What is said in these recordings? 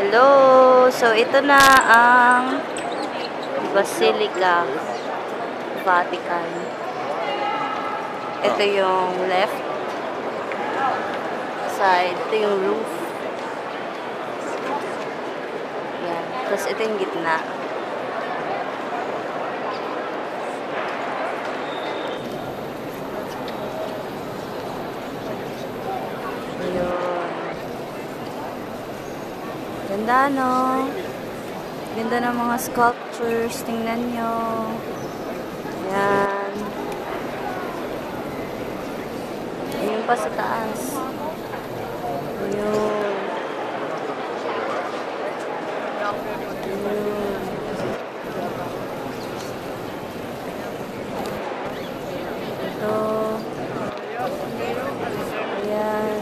Hello! So, ito na ang Basilica, Vatican. Ito yung left side. Ito yung roof. Yan. Tapos, ito yung gitna. Ganda, no? Ganda ng mga sculptures. Tingnan nyo. Yan. Ayun pa sa taas. Ayun. Ayun. Ito. Ayan.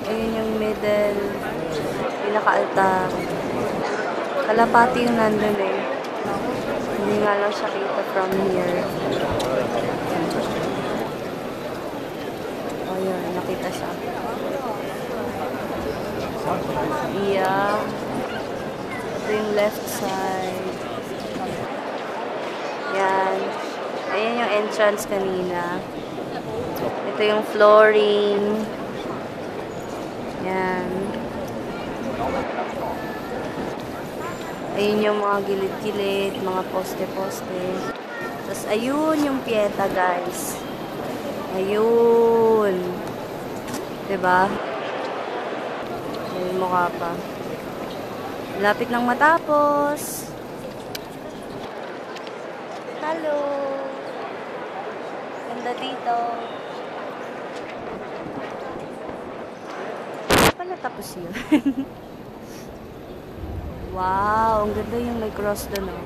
Ayun yung middle. Pinaka-altar. Kalapati yung nandun eh. Hindi nga lang siya kita from here. Oh, yun. Nakita siya. Yeah. Ito yung left side. Yan. Ayan yung entrance kanina. Ito yung flooring. Yan. Ayun yung mga gilid-gilid, mga poste-poste. Tapos, ayun yung pieta, guys. Ayun. Diba? Ayun, mukha pa. Lapit nang matapos. Hello! Ganda dito. Paano tapos yun? Wow, ang ganda yung may cross doon, oh.